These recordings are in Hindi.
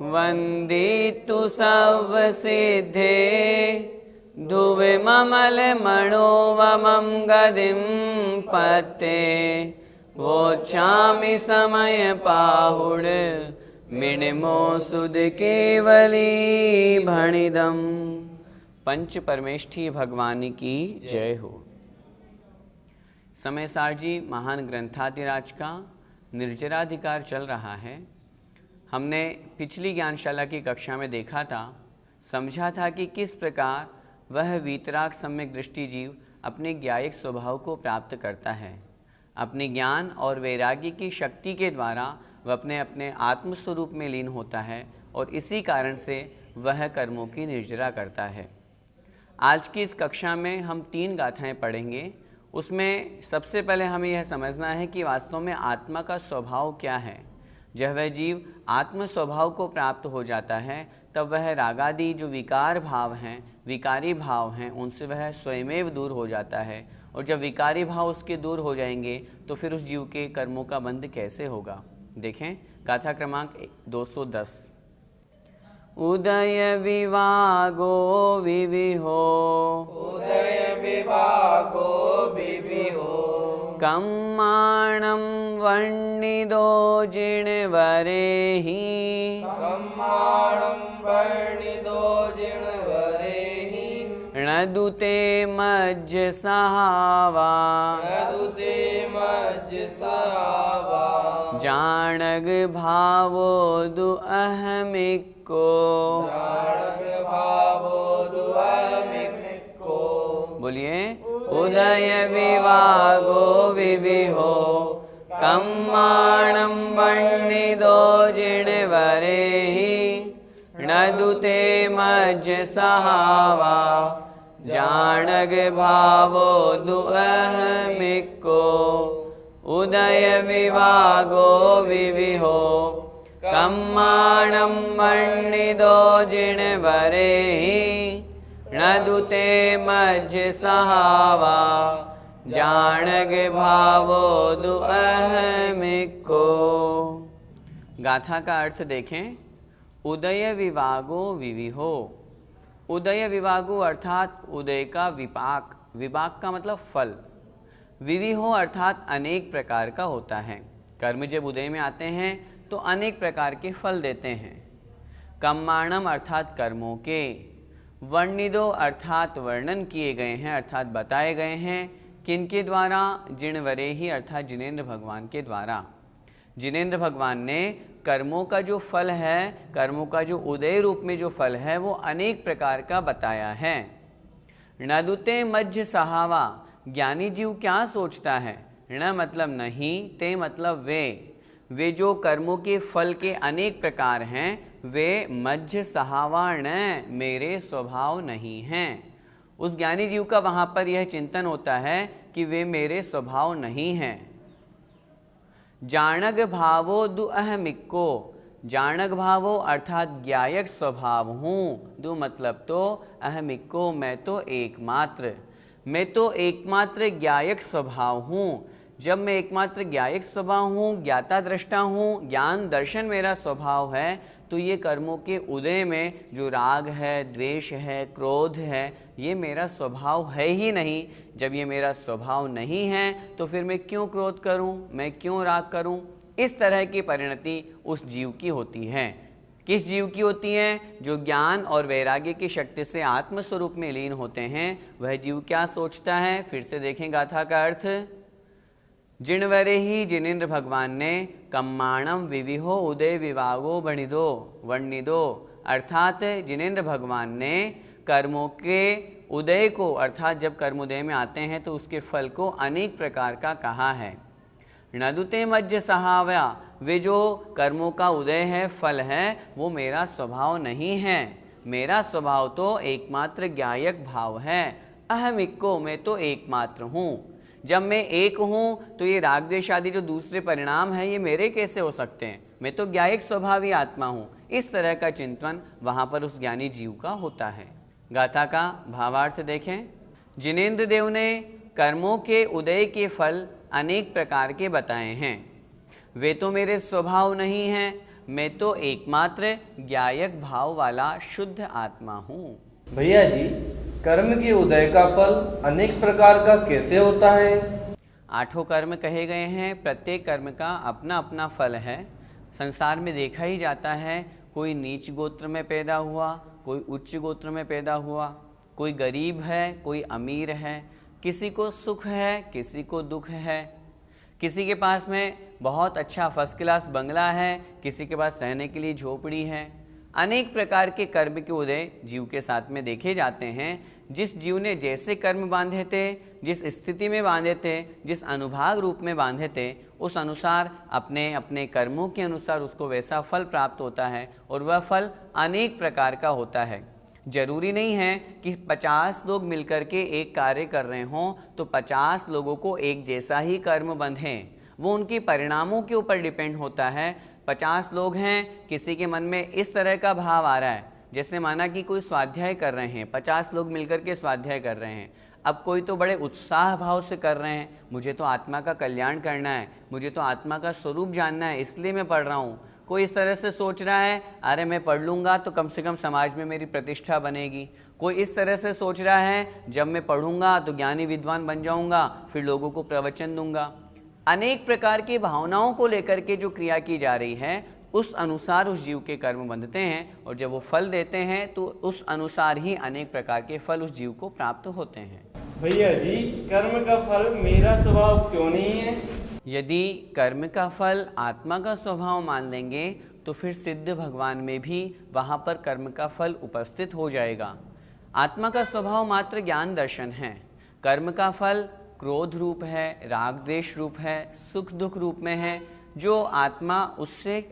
वंदितु सर्वसिद्धे धुविममलमणोवमं गदिं पत्ते वोच्छामि समय पाहुड मिणमो सुद केवली भणिदम। पंच परमेष्ठी भगवान की जय हो। समय सार जी महान ग्रंथाधिराज का निर्जराधिकार चल रहा है। हमने पिछली ज्ञानशाला की कक्षा में देखा था, समझा था कि किस प्रकार वह वीतराग सम्यक दृष्टि जीव अपने ज्ञायक स्वभाव को प्राप्त करता है। अपने ज्ञान और वैराग्य की शक्ति के द्वारा वह अपने अपने आत्मस्वरूप में लीन होता है और इसी कारण से वह कर्मों की निर्जरा करता है। आज की इस कक्षा में हम 3 गाथाएं पढ़ेंगे। उसमें सबसे पहले हमें यह समझना है कि वास्तव में आत्मा का स्वभाव क्या है। जब वह जीव आत्म स्वभाव को प्राप्त हो जाता है तब वह रागादि जो विकार भाव हैं, विकारी भाव हैं, उनसे वह स्वयमेव दूर हो जाता है। और जब विकारी भाव उसके दूर हो जाएंगे तो फिर उस जीव के कर्मों का बंध कैसे होगा। देखें गाथा क्रमांक 210। उदय विवागो विविहो, उदय विभागो विविहो, कम्माणं वर्णिदो जिणवरेहि, कम्माणं वर्णिदो जिणवरेहि, णदुते मज्ज सहावा, नदुते मज्ज सहावा, जाणग भावो दु अहमिको, जाणग भावो दुअहमिको। बोलिए उदय विवागो विविहो, कम्माणं वर्णिदो जिणवरेहि, णदुते मज्ज सहावा, जाणग भावो दुअहमिको। उदय विवागो विविहो, कम्माणं वर्णिदो जिणवरेहि, णदुते मज्ज सहावा, जाणग भावो दुअहमिको। गाथा का अर्थ देखें। उदय विवागो विविहो। उदय विवागो अर्थात उदय का विपाक, विपाक का मतलब फल। विविहो अर्थात अनेक प्रकार का होता है। कर्म जब उदय में आते हैं तो अनेक प्रकार के फल देते हैं। कम्माणम अर्थात कर्मों के, वर्णिदो अर्थात वर्णन किए गए हैं, अर्थात बताए गए हैं। किनके द्वारा? जिणवरेहि अर्थात जिनेंद्र भगवान के द्वारा। जिनेंद्र भगवान ने कर्मों का जो फल है, कर्मों का जो उदय रूप में जो फल है वो अनेक प्रकार का बताया है। णदुते मज्ज सहावा। ज्ञानी जीव क्या सोचता है? ण मतलब नहीं, ते मतलब वे जो कर्मों के फल के अनेक प्रकार हैं वे मज्ज सहावा ण मेरे स्वभाव नहीं हैं। उस ज्ञानी जीव का वहां पर यह चिंतन होता है कि वे मेरे स्वभाव नहीं हैं। जाणग भावो दुअहमिको। जाणग भावो अर्थात ज्ञायक स्वभाव हूँ। दु मतलब तो, अहमिको मैं तो एकमात्र, मैं तो एकमात्र ज्ञायक स्वभाव हूँ। जब मैं एकमात्र ज्ञायक स्वभाव हूँ, ज्ञाता दृष्टा हूँ, ज्ञान दर्शन मेरा स्वभाव है, तो ये कर्मों के उदय में जो राग है, द्वेष है, क्रोध है, ये मेरा स्वभाव है ही नहीं। जब ये मेरा स्वभाव नहीं है तो फिर मैं क्यों क्रोध करूं, मैं क्यों राग करूं? इस तरह की परिणति उस जीव की होती है। किस जीव की होती है? जो ज्ञान और वैराग्य की शक्ति से आत्मस्वरूप में लीन होते हैं। वह जीव क्या सोचता है? फिर से देखें गाथा का अर्थ। जिणवरेहि जिनेंद्र भगवान ने कम्माणम विविहो उदय विवागो वर्णिदो अर्थात जिनेंद्र भगवान ने कर्मों के उदय को, अर्थात जब कर्म उदय में आते हैं तो उसके फल को अनेक प्रकार का कहा है। णदुते मज्ज सहावा। वे जो कर्मों का उदय है, फल है, वो मेरा स्वभाव नहीं है। मेरा स्वभाव तो एकमात्र ज्ञायक भाव है। अहमिको मैं तो एकमात्र हूँ। जब मैं एक हूँ तो ये राग द्वेष आदि जो दूसरे परिणाम हैं ये मेरे कैसे हो सकते हैं? मैं तो ज्ञायक स्वभावी आत्मा हूँ। इस तरह का चिंतन वहाँ पर उस ज्ञानी जीव का होता है। गाथा का भावार्थ देखें। जिनेंद्र देव ने कर्मों के उदय के फल अनेक प्रकार के बताए हैं। वे तो मेरे स्वभाव नहीं हैं, मैं तो एकमात्र ज्ञायक भाव वाला शुद्ध आत्मा हूँ। भैया जी, कर्म के उदय का फल अनेक प्रकार का कैसे होता है? 8 कर्म कहे गए हैं, प्रत्येक कर्म का अपना अपना फल है। संसार में देखा ही जाता है, कोई नीच गोत्र में पैदा हुआ, कोई उच्च गोत्र में पैदा हुआ, कोई गरीब है, कोई अमीर है, किसी को सुख है, किसी को दुख है, किसी के पास में बहुत अच्छा फर्स्ट क्लास बंगला है, किसी के पास रहने के लिए झोपड़ी है। अनेक प्रकार के कर्म के उदय जीव के साथ में देखे जाते हैं। जिस जीव ने जैसे कर्म बांधे थे, जिस स्थिति में बांधे थे, जिस अनुभाग रूप में बांधे थे, उस अनुसार अपने अपने कर्मों के अनुसार उसको वैसा फल प्राप्त होता है और वह फल अनेक प्रकार का होता है। जरूरी नहीं है कि 50 लोग मिलकर के एक कार्य कर रहे हों तो 50 लोगों को एक जैसा ही कर्म बंधें, वो उनके परिणामों के ऊपर डिपेंड होता है। 50 लोग हैं, किसी के मन में इस तरह का भाव आ रहा है, जैसे माना कि कोई स्वाध्याय कर रहे हैं, 50 लोग मिलकर के स्वाध्याय कर रहे हैं। अब कोई तो बड़े उत्साह भाव से कर रहे हैं, मुझे तो आत्मा का कल्याण करना है, मुझे तो आत्मा का स्वरूप जानना है, इसलिए मैं पढ़ रहा हूँ। कोई इस तरह से सोच रहा है, अरे मैं पढ़ लूँगा तो कम से कम समाज में मेरी प्रतिष्ठा बनेगी। कोई इस तरह से सोच रहा है, जब मैं पढ़ूंगा तो ज्ञानी विद्वान बन जाऊँगा, फिर लोगों को प्रवचन दूंगा। अनेक प्रकार की भावनाओं को लेकर के जो क्रिया की जा रही है, उस अनुसार उस जीव के कर्म बंधते हैं और जब वो फल देते हैं तो उस अनुसार ही अनेक प्रकार के फल उस जीव को प्राप्त होते हैं। भैया जी, कर्म का फल मेरा स्वभाव क्यों नहीं है? यदि कर्म का फल आत्मा का स्वभाव मान लेंगे तो फिर सिद्ध भगवान में भी वहाँ पर कर्म का फल उपस्थित हो जाएगा। आत्मा का स्वभाव मात्र ज्ञान दर्शन है, कर्म का फल क्रोध रूप है, राग द्वेष रूप है, सुख दुख रूप में है, जो आत्मा उससे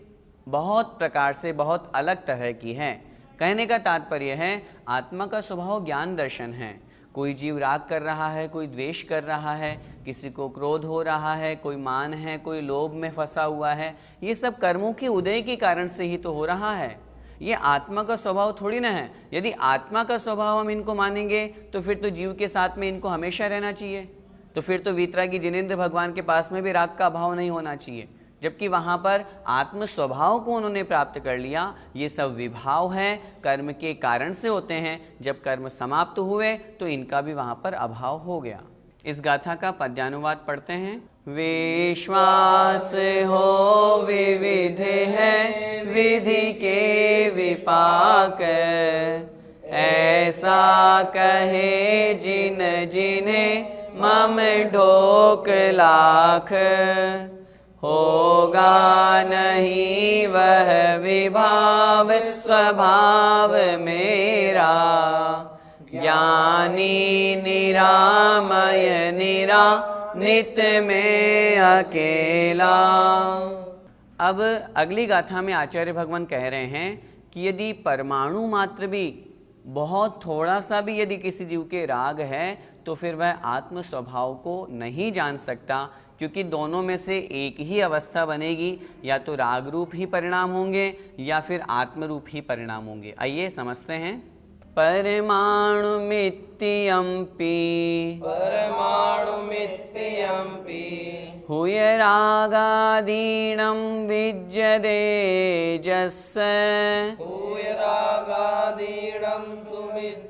बहुत प्रकार से बहुत अलग तरह की है। कहने का तात्पर्य है, आत्मा का स्वभाव ज्ञान दर्शन है। कोई जीव राग कर रहा है, कोई द्वेष कर रहा है, किसी को क्रोध हो रहा है, कोई मान है, कोई लोभ में फंसा हुआ है, ये सब कर्मों के उदय के कारण से ही तो हो रहा है। ये आत्मा का स्वभाव थोड़ी ना है। यदि आत्मा का स्वभाव हम इनको मानेंगे तो फिर तो जीव के साथ में इनको हमेशा रहना चाहिए, तो फिर तो वीतरागी जिनेंद्र भगवान के पास में भी राग का भाव नहीं होना चाहिए, जबकि वहाँ पर आत्म स्वभाव को उन्होंने प्राप्त कर लिया। ये सब विभाव हैं, कर्म के कारण से होते हैं। जब कर्म समाप्त हुए तो इनका भी वहाँ पर अभाव हो गया। इस गाथा का पद्यानुवाद पढ़ते हैं। विश्वास हो विविध है विधि के विपाक, ऐसा कहे जिन जिन्हें मम ढोक लाख, होगा नहीं वह विभाव स्वभाव मेरा, ज्ञानी निरामय निरा नित में अकेला। अब अगली गाथा में आचार्य भगवान कह रहे हैं कि यदि परमाणु मात्र भी, बहुत थोड़ा सा भी यदि किसी जीव के राग है तो फिर वह आत्म स्वभाव को नहीं जान सकता, क्योंकि दोनों में से एक ही अवस्था बनेगी, या तो राग रूप ही परिणाम होंगे या फिर आत्म रूप ही परिणाम होंगे। आइए समझते हैं। परमाणु मित्यंपि परमाणु मित्यंपि हुय रागादीनं विज्यते जस्य, भूय रागादीनं तुमिज्येदस्य,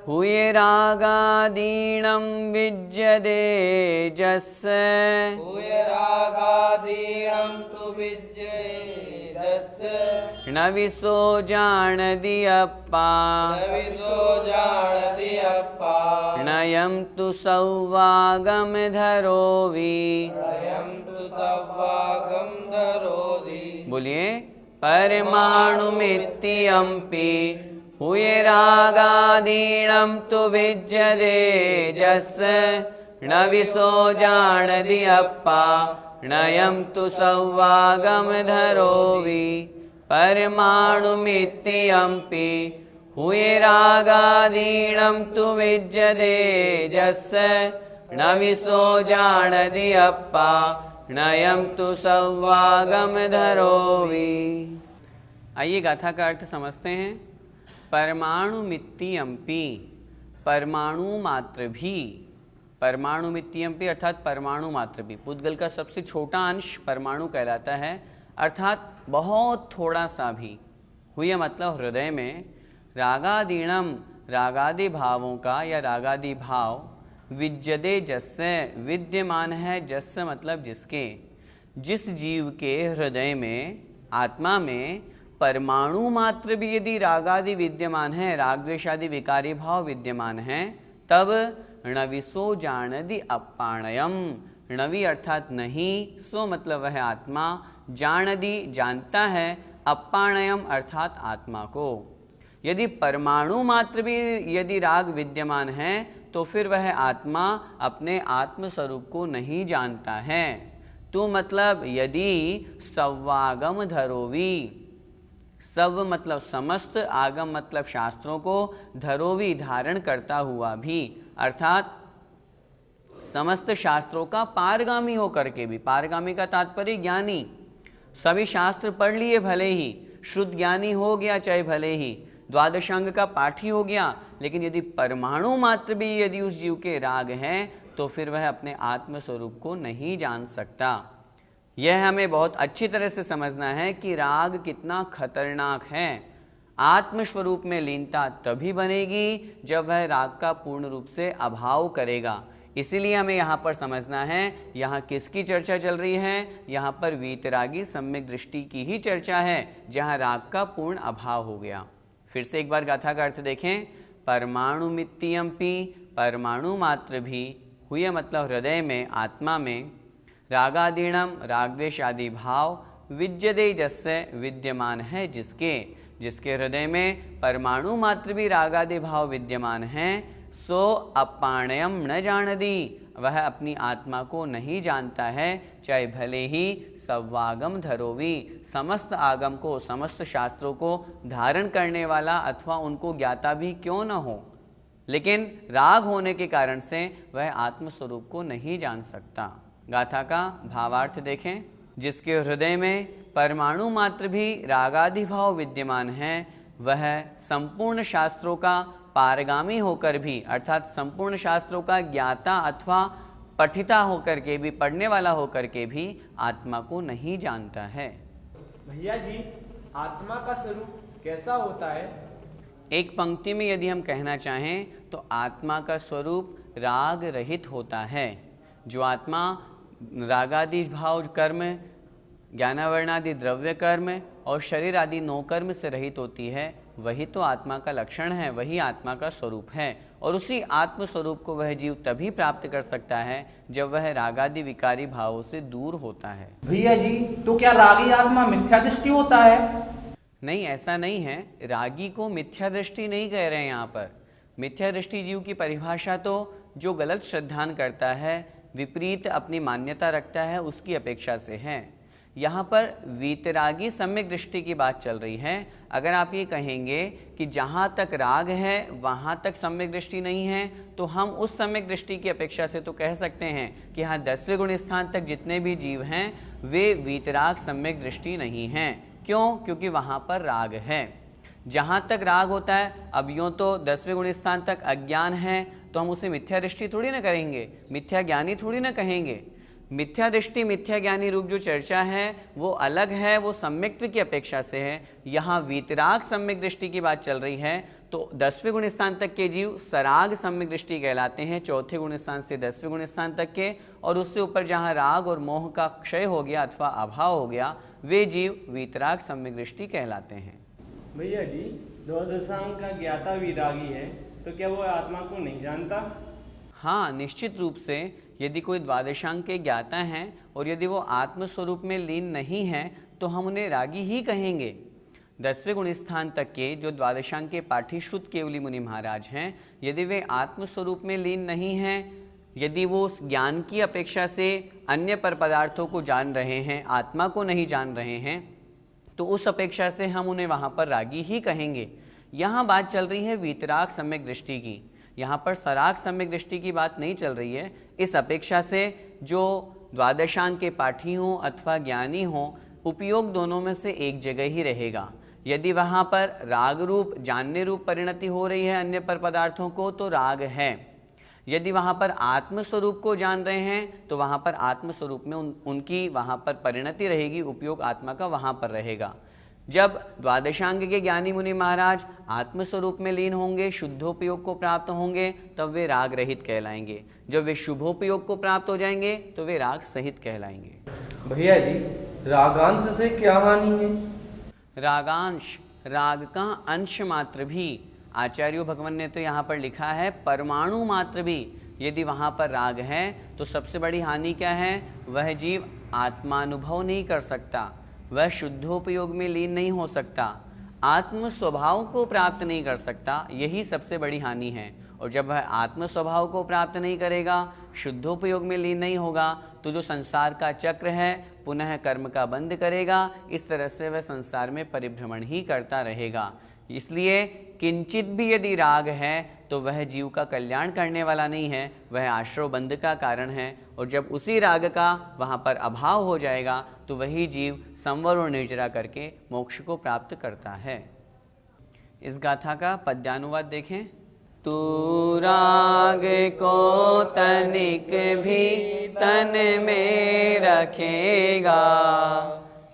हुय रागादीनं विज्यते जस्य, भूय रागादीनं तुमिज्येदस्य, न विसो जानदियप्पा, नविसो जानदियप्पा, नयं तु सौवागम धरोवि। अयं तु सव्वागं धरोधि। बोलिए, परमाणु मित्यंपि हुय रागादीनं तु विज्यते जस्य, न विसो जानदियप्पा, नयं तु सौवागम धरोवि। परमाणु मित्यंपि हुय रागादीनं तु विज्यते जस्य, न विसो जानदियप्पा, नयं तु सौवागम धरोवि। आइए गाथा का अर्थ समझते हैं। परमाणु मित्यंपि, परमाणु मात्र भी, परमाणु मित्यंपि अर्थात परमाणु मात्र भी, पुद्गल का सबसे छोटा अंश परमाणु कहलाता है। अर्थात बहुत थोड़ा सा भी। हुय मतलब हृदय में, रागादीणम रागादि भावों का या रागादि भाव, विद्यते जस्य विद्यमान है, जस्य मतलब जिसके, जिस जीव के हृदय में आत्मा में परमाणु मात्र भी यदि रागादि विद्यमान है, राग द्वेषादि विकारी भाव विद्यमान है, तब णविसो जानदि अपाणयम, णवि अर्थात नहीं, सो मतलब वह आत्मा, जानदि जानता है, अपाणयम अर्थात आत्मा को। यदि परमाणु मात्र भी यदि राग विद्यमान है तो फिर वह आत्मा अपने आत्म स्वरूप को नहीं जानता है। तो मतलब यदि सव्वागम धरोवी, सव मतलब समस्त, आगम मतलब शास्त्रों को, धरोवी धारण करता हुआ भी, अर्थात समस्त शास्त्रों का पारगामी होकर के भी, पारगामी का तात्पर्य ज्ञानी, सभी शास्त्र पढ़ लिए भले ही, शुद्ध ज्ञानी हो गया चाहे भले ही, द्वादशांग का पाठी हो गया, लेकिन यदि परमाणु मात्र भी यदि उस जीव के राग हैं तो फिर वह अपने आत्म स्वरूप को नहीं जान सकता। यह हमें बहुत अच्छी तरह से समझना है कि राग कितना खतरनाक है। आत्मस्वरूप में लीनता तभी बनेगी जब वह राग का पूर्ण रूप से अभाव करेगा। इसीलिए हमें यहाँ पर समझना है, यहाँ किसकी चर्चा चल रही है, यहाँ पर वीतरागी सम्यक दृष्टि की ही चर्चा है, जहाँ राग का पूर्ण अभाव हो गया। फिर से एक बार गाथा का अर्थ देखें, परमाणु मित्तियम्पि, परमाणु मात्र भी, हुए मतलब हृदय में, आत्मा में, रागादीणम रागद्वेष आदि भाव, विद्यते जस्य विद्यमान है जिसके, जिसके हृदय में परमाणु मात्र भी रागादि भाव विद्यमान हैं, सो अपाणयम न जानदी, वह अपनी आत्मा को नहीं जानता है, चाहे भले ही सव्वागम धरोवी, समस्त आगम को, समस्त शास्त्रों को धारण करने वाला अथवा उनको ज्ञाता भी क्यों न हो, लेकिन राग होने के कारण से वह आत्मस्वरूप को नहीं जान सकता। गाथा का भावार्थ देखें, जिसके हृदय में परमाणु मात्र भी रागादि भाव विद्यमान है, वह संपूर्ण शास्त्रों का पारगामी होकर भी, अर्थात संपूर्ण शास्त्रों का ज्ञाता अथवा पठिता होकर के भी, पढ़ने वाला होकर के भी आत्मा को नहीं जानता है। भैया जी, आत्मा का स्वरूप कैसा होता है? एक पंक्ति में यदि हम कहना चाहें तो आत्मा का स्वरूप राग रहित होता है। जो आत्मा रागादि भाव कर्म, ज्ञानावर्णादि द्रव्य कर्म और शरीर आदि 9 कर्म से रहित होती है, वही तो आत्मा का लक्षण है, वही आत्मा का स्वरूप है। और उसी आत्म स्वरूप को वह जीव तभी प्राप्त कर सकता है जब वह रागादि विकारी भावों से दूर होता है। भैया जी, तो क्या रागी आत्मा मिथ्या दृष्टि होता है? नहीं, ऐसा नहीं है। रागी को मिथ्या दृष्टि नहीं कह रहे हैं यहाँ पर। मिथ्या दृष्टि जीव की परिभाषा तो जो गलत श्रद्धान करता है, विपरीत अपनी मान्यता रखता है, उसकी अपेक्षा से है। यहाँ पर वीतरागी सम्यक दृष्टि की बात चल रही है। अगर आप ये कहेंगे कि जहाँ तक राग है वहाँ तक सम्यक दृष्टि नहीं है, तो हम उस सम्यक दृष्टि की अपेक्षा से तो कह सकते हैं कि हाँ, 10वें गुण स्थान तक जितने भी जीव हैं वे वीतराग सम्यक दृष्टि नहीं हैं। क्यों? क्योंकि वहाँ पर राग है। जहाँ तक राग होता है, अब यूँ तो 10वें गुण स्थान तक अज्ञान है तो हम उसे मिथ्या दृष्टि थोड़ी ना करेंगे, मिथ्या ज्ञानी थोड़ी ना कहेंगे। मिथ्या दृष्टि मिथ्या ज्ञानी रूप जो चर्चा है वो अलग है, वो सम्यक्त्व की अपेक्षा से है। यहाँ वीतराग सम्यक दृष्टि की बात चल रही है, तो 10वें गुण स्थान तक के जीव सराग सम्यक दृष्टि कहलाते हैं, 4थे गुण स्थान से 10वें गुण स्थान तक के, और उससे ऊपर जहाँ राग और मोह का क्षय हो गया अथवा अभाव हो गया, वे जीव वीतराग सम्यक दृष्टि कहलाते हैं। भैया जी, द्वादशांग का ज्ञाता विरागी है, तो क्या वो आत्मा को नहीं जानता? हाँ, निश्चित रूप से यदि कोई द्वादशांग के ज्ञाता हैं और यदि वो आत्मस्वरूप में लीन नहीं है तो हम उन्हें रागी ही कहेंगे। 10वें गुण स्थान तक के जो द्वादशांग के पाठी श्रुत केवली मुनि महाराज हैं, यदि वे आत्मस्वरूप में लीन नहीं हैं, यदि वो उस ज्ञान की अपेक्षा से अन्य पर पदार्थों को जान रहे हैं, आत्मा को नहीं जान रहे हैं, तो उस अपेक्षा से हम उन्हें वहाँ पर रागी ही कहेंगे। यहाँ बात चल रही है वीतराग सम्यक दृष्टि की, यहाँ पर सराग सम्यक दृष्टि की बात नहीं चल रही है। इस अपेक्षा से जो द्वादशांग के पाठी हों अथवा ज्ञानी हों, उपयोग दोनों में से एक जगह ही रहेगा। यदि वहाँ पर राग रूप जानने रूप परिणति हो रही है अन्य पर पदार्थों को, तो राग है। यदि वहाँ पर आत्मस्वरूप को जान रहे हैं तो वहाँ पर आत्मस्वरूप में उनकी वहाँ पर परिणति रहेगी, उपयोग आत्मा का वहाँ पर रहेगा। जब द्वादशांग के ज्ञानी मुनि महाराज आत्मस्वरूप में लीन होंगे, शुद्धोपयोग को प्राप्त होंगे, तब वे राग रहित कहलाएंगे। जब वे शुभोपयोग को प्राप्त हो जाएंगे तो वे राग सहित कहलाएंगे। भैया जी, रागांश से क्या हानि है? रागांश, राग का अंश मात्र भी, आचार्य भगवान ने तो यहाँ पर लिखा है परमाणु मात्र भी यदि वहाँ पर राग है तो सबसे बड़ी हानि क्या है? वह जीव आत्मानुभव नहीं कर सकता, वह शुद्धोपयोग में लीन नहीं हो सकता, आत्म स्वभाव को प्राप्त नहीं कर सकता, यही सबसे बड़ी हानि है। और जब वह आत्म स्वभाव को प्राप्त नहीं करेगा, शुद्धोपयोग में लीन नहीं होगा, तो जो संसार का चक्र है पुनः कर्म का बंध करेगा। इस तरह से वह संसार में परिभ्रमण ही करता रहेगा। इसलिए किंचित भी यदि राग है तो वह जीव का कल्याण करने वाला नहीं है, वह आश्रव बंध का कारण है। और जब उसी राग का वहाँ पर अभाव हो जाएगा तो वही जीव संवर और निर्जरा करके मोक्ष को प्राप्त करता है। इस गाथा का पद्यानुवाद देखें। तू राग को तनिक भी तन में रखेगा,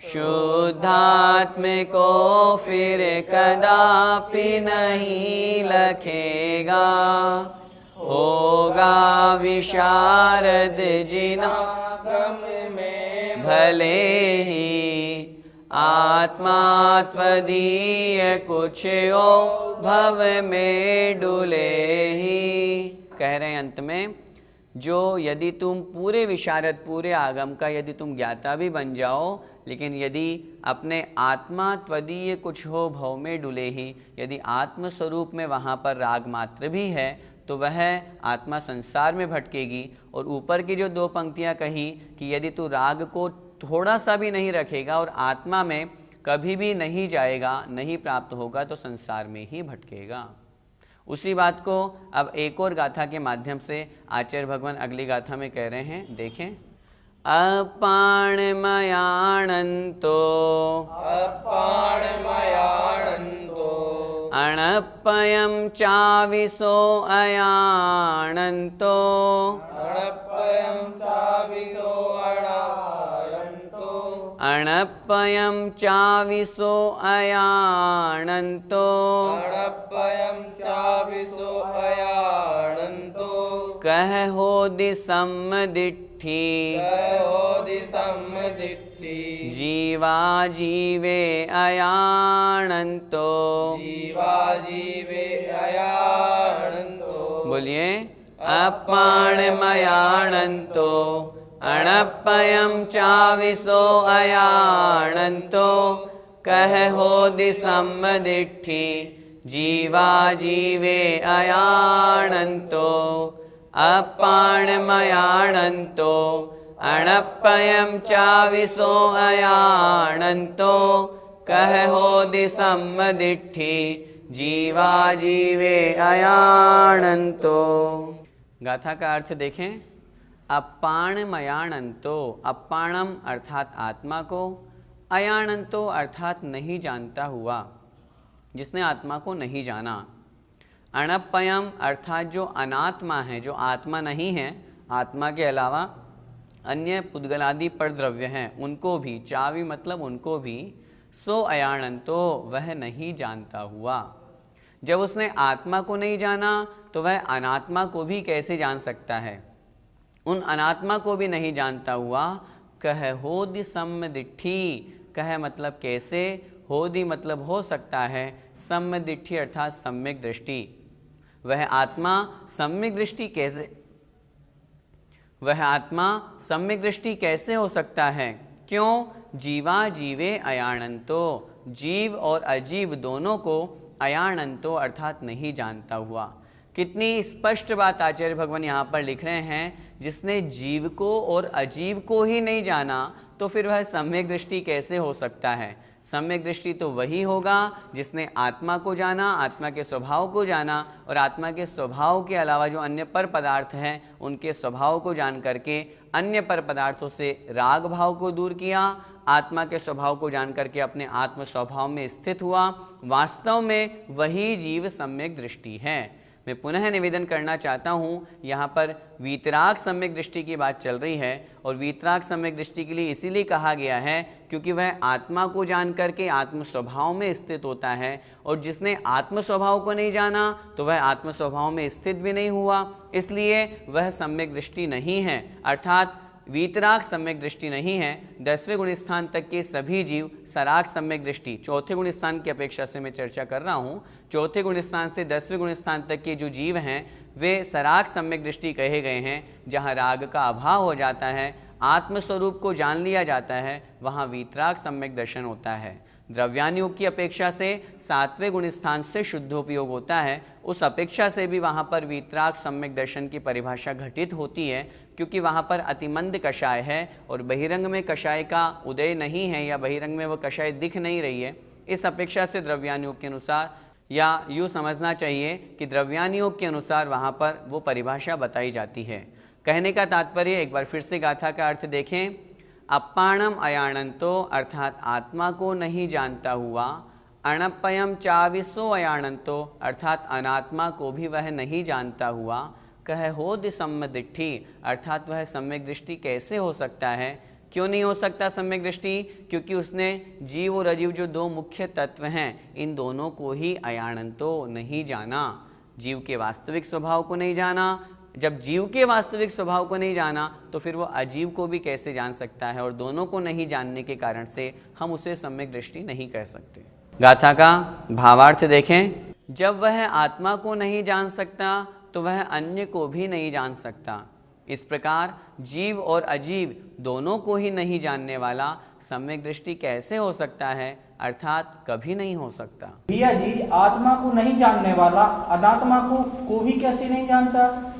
शुद्धात्म को फिर कदापि नहीं लखेगा। होगा विशारद जिना गम में भले ही, आत्मा त्वदीय कुछ ओ भव में डुले ही। कह रहे हैं अंत में, जो यदि तुम पूरे विशारद, पूरे आगम का यदि तुम ज्ञाता भी बन जाओ, लेकिन यदि अपने आत्मा त्वदीय कुछ हो भव में डुले ही, यदि आत्म स्वरूप में वहाँ पर राग मात्र भी है तो वह आत्मा संसार में भटकेगी। और ऊपर की जो दो पंक्तियाँ कही कि यदि तू राग को थोड़ा सा भी नहीं रखेगा और आत्मा में कभी भी नहीं जाएगा, नहीं प्राप्त होगा, तो संसार में ही भटकेगा। उसी बात को अब एक और गाथा के माध्यम से आचार्य भगवान अगली गाथा में कह रहे हैं, देखें। अपाणमयाणन्तो अणपयं चाविसो अयाणन्तो अणपयं चाविसो अयाणन्तो कह होदि सम्मदिट्ठी जीवा जीवे अयाणन्तो। बोलिए। अपाणमयाणन्तो अणपयं चाविसो अयाणन्तो कह होदि सम्मदिट्ठी जीवा जीवे अयाणन्तो। अपाणमयाणन्तो अणपयं चाविसो अयाणन्तो कह होदि सम्मदिट्ठी जीवा जीवे अयाणन्तो। गाथा का अर्थ देखें। अपाणमयाणन्तो, अपाणम अर्थात आत्मा को, अयाणन्तो अर्थात नहीं जानता हुआ, जिसने आत्मा को नहीं जाना। अणपयम अर्थात जो अनात्मा है, जो आत्मा नहीं है, आत्मा के अलावा अन्य पुद्गलादि पर द्रव्य हैं, उनको भी, चावी मतलब उनको भी, सो अयाणन्तो वह नहीं जानता हुआ। जब उसने आत्मा को नहीं जाना तो वह अनात्मा को भी कैसे जान सकता है? उन अनात्मा को भी नहीं जानता हुआ। कह होदि सम्मदिट्ठी, कह मतलब कैसे, होदि मतलब हो सकता है, सम्मदिट्ठी अर्थात सम्यक दृष्टि। वह आत्मा सम्यक दृष्टि कैसे, वह आत्मा सम्यक दृष्टि कैसे हो सकता है? क्यों? जीवा जीवे अयाणन्तो, जीव और अजीव दोनों को अयाणन्तो अर्थात नहीं जानता हुआ। कितनी स्पष्ट बात आचार्य भगवान यहाँ पर लिख रहे हैं। जिसने जीव को और अजीव को ही नहीं जाना तो फिर वह सम्यक दृष्टि कैसे हो सकता है? सम्यक दृष्टि तो वही होगा जिसने आत्मा को जाना, आत्मा के स्वभाव को जाना, और आत्मा के स्वभाव के अलावा जो अन्य पर पदार्थ हैं उनके स्वभाव को जान करके अन्य पर पदार्थों से राग भाव को दूर किया, आत्मा के स्वभाव को जान करके अपने आत्म स्वभाव में स्थित हुआ। वास्तव में वही जीव सम्यक दृष्टि है। मैं पुनः निवेदन करना चाहता हूँ, यहाँ पर वीतराग सम्यक दृष्टि की बात चल रही है और वीतराग सम्यक दृष्टि के लिए इसीलिए कहा गया है क्योंकि वह आत्मा को जान करके आत्म स्वभाव में स्थित होता है, और जिसने आत्म स्वभाव को नहीं जाना तो वह आत्म स्वभाव में स्थित भी नहीं हुआ, इसलिए वह सम्यक दृष्टि नहीं है, अर्थात वीतराग सम्यक दृष्टि नहीं है। 10वें गुण स्थान तक के सभी जीव सराग सम्यक दृष्टि, चौथे गुण स्थान की अपेक्षा से मैं चर्चा कर रहा हूँ, चौथे गुण स्थान से 10वें गुण स्थान तक के जो जीव हैं वे सराग सम्यक दृष्टि कहे गए हैं। जहाँ राग का अभाव हो जाता है, आत्मस्वरूप को जान लिया जाता है, वहाँ वीतराग सम्यक दर्शन होता है। द्रव्यानुयोग की अपेक्षा से 7वें गुण स्थान से शुद्धोपयोग होता है, उस अपेक्षा से भी वहाँ पर वीतराग सम्यक दर्शन की परिभाषा घटित होती है, क्योंकि वहाँ पर अतिमंद कषाय है और बहिरंग में कषाय का उदय नहीं है या बहिरंग में वह कषाय दिख नहीं रही है। इस अपेक्षा से द्रव्यानुयोग के अनुसार, या यूँ समझना चाहिए कि द्रव्यानुयोग के अनुसार वहाँ पर वो परिभाषा बताई जाती है। कहने का तात्पर्य एक बार फिर से गाथा का अर्थ देखें। अपाणम अयाणंतो अर्थात आत्मा को नहीं जानता हुआ, अणपयम चाविसो अयाणंतो अर्थात अनात्मा को भी वह नहीं जानता हुआ, कह होद सम्यक दृष्टि अर्थात वह सम्यक दृष्टि कैसे हो सकता है। क्यों नहीं हो सकता सम्यक दृष्टि? क्योंकि उसने जीव और अजीव जो दो मुख्य तत्व हैं, इन दोनों को ही अयाणंतो नहीं जाना, जीव के वास्तविक स्वभाव को नहीं जाना। जब जीव के वास्तविक स्वभाव को नहीं जाना तो फिर वो अजीव को भी कैसे जान सकता है, और दोनों को नहीं जानने के कारण से हम उसे सम्यक दृष्टि नहीं कह सकते। गाथा का भावार्थ देखें। जब वह आत्मा को नहीं जान सकता तो वह अन्य को भी नहीं जान सकता। इस प्रकार जीव और अजीव दोनों को ही नहीं जानने वाला सम्यक दृष्टि कैसे हो सकता है, अर्थात कभी नहीं हो सकता। भैया जी, आत्मा को नहीं जानने वाला अनात्मा को भी कैसे नहीं जानता?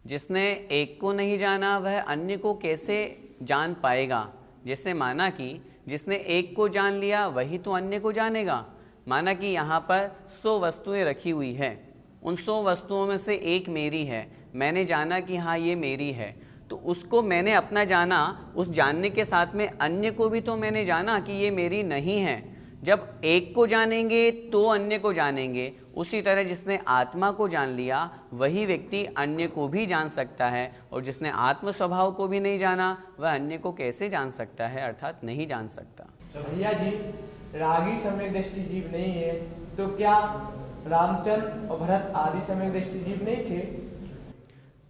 जिसने एक को नहीं जाना वह अन्य को कैसे जान पाएगा। जैसे माना कि जिसने एक को जान लिया वही तो अन्य को जानेगा। माना कि यहाँ पर 100 वस्तुएं रखी हुई है, उन 100 वस्तुओं में से एक मेरी है, मैंने जाना कि हाँ ये मेरी है, तो उसको मैंने अपना जाना, उस जानने के साथ में अन्य को भी तो मैंने जाना कि ये मेरी नहीं है। जब एक को जानेंगे तो अन्य को जानेंगे, उसी तरह जिसने आत्मा को जान लिया वही व्यक्ति अन्य को भी जान सकता है, और जिसने आत्म स्वभाव को भी नहीं जाना वह अन्य को कैसे जान सकता है, अर्थात नहीं जान सकता। तो भैया जी, रागी सम्यक दृष्टि जीव नहीं है तो क्या रामचंद्र और भरत आदि सम्यक दृष्टि जीव नहीं थे?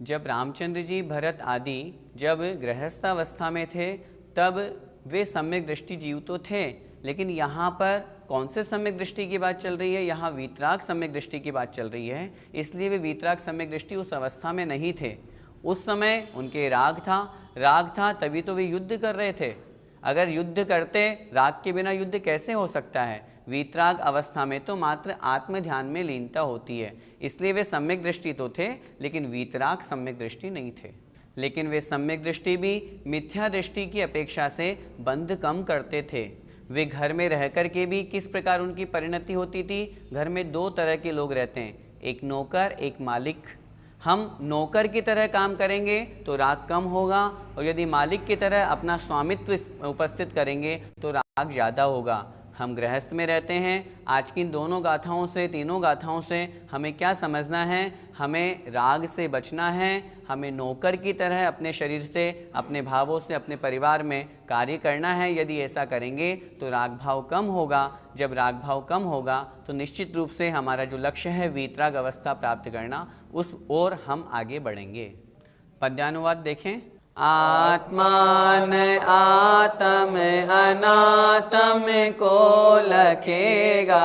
जब रामचंद्र जी, भरत आदि जब गृहस्थावस्था में थे तब वे सम्यक दृष्टि जीव तो थे, लेकिन यहाँ पर कौन से सम्यक दृष्टि की बात चल रही है? यहाँ वीतराग सम्यक दृष्टि की बात चल रही है, इसलिए वे वीतराग सम्यक दृष्टि उस अवस्था में नहीं थे। उस समय उनके राग था तभी तो वे युद्ध कर रहे थे। अगर युद्ध करते, राग के बिना युद्ध कैसे हो सकता है? वीतराग अवस्था में तो मात्र आत्म ध्यान में लीनता होती है, इसलिए वे सम्यक दृष्टि तो थे लेकिन वीतराग सम्यक दृष्टि नहीं थे। लेकिन वे सम्यक दृष्टि भी मिथ्या दृष्टि की अपेक्षा से बंध कम करते थे। वे घर में रह कर के भी किस प्रकार उनकी परिणति होती थी? घर में 2 तरह के लोग रहते हैं, एक नौकर, एक मालिक। हम नौकर की तरह काम करेंगे तो राग कम होगा, और यदि मालिक की तरह अपना स्वामित्व उपस्थित करेंगे तो राग ज़्यादा होगा। हम गृहस्थ में रहते हैं। आज की इन दोनों गाथाओं से, तीनों गाथाओं से हमें क्या समझना है? हमें राग से बचना है, हमें नौकर की तरह अपने शरीर से, अपने भावों से, अपने परिवार में कार्य करना है। यदि ऐसा करेंगे तो राग भाव कम होगा। जब राग भाव कम होगा तो निश्चित रूप से हमारा जो लक्ष्य है वीतराग अवस्था प्राप्त करना, उस ओर हम आगे बढ़ेंगे। पद्यानुवाद देखें। आत्मान आत्म अनात्म को लखेगा,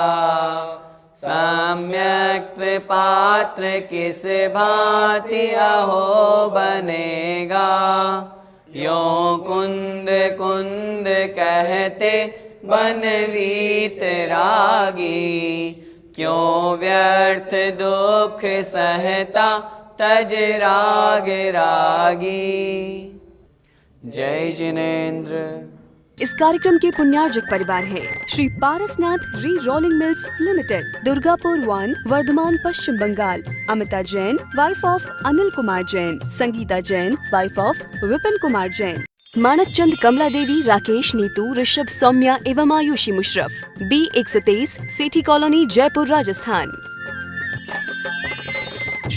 सम्यक्त्व पात्र किस भांति अहो बनेगा। यो कुंद कुंद कहते बन वीतरागी, क्यों व्यर्थ दुख सहता तज राग रागी। जय जिनेन्द्र। इस कार्यक्रम के पुण्यार्जक परिवार है Shri Parasnath re rolling mills limited, Durgapur 1, Bardhaman, Paschim Bangal. Amita Jain, wife of Anil Kumar Jain. Sangeeta Jain, wife of Vipin Kumar Jain. Manak Chand, Kamla Devi, Rakesh, Neetu, Rishabh, Saumya एवं आयुषी मुशरफ। B123, Sethi colony, Jaipur, Rajasthan.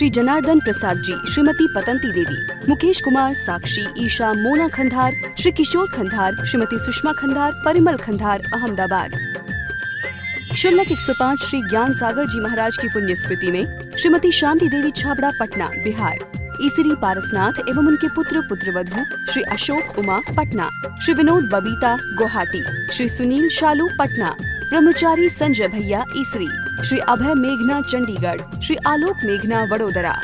श्री जनार्दन प्रसाद जी, श्रीमती पतंती देवी, मुकेश कुमार, साक्षी, ईशा, मोना खंधार, श्री किशोर खंधार, श्रीमती सुषमा खंधार, परिमल खंधार, अहमदाबाद। शुल्लक 105 श्री ज्ञान सागर जी महाराज की पुण्य स्मृति में श्रीमती शांति देवी छाबड़ा, पटना, बिहार। ईसरी पारसनाथ एवं उनके पुत्र पुत्रवधू श्री अशोक उमा, पटना। श्री विनोद बबीता, गुवाहाटी। श्री सुनील शालू, पटना। ब्रह्मचारी संजय भैया, ईसरी। श्री अभय मेघना, चंडीगढ़। श्री आलोक मेघना, वडोदरा।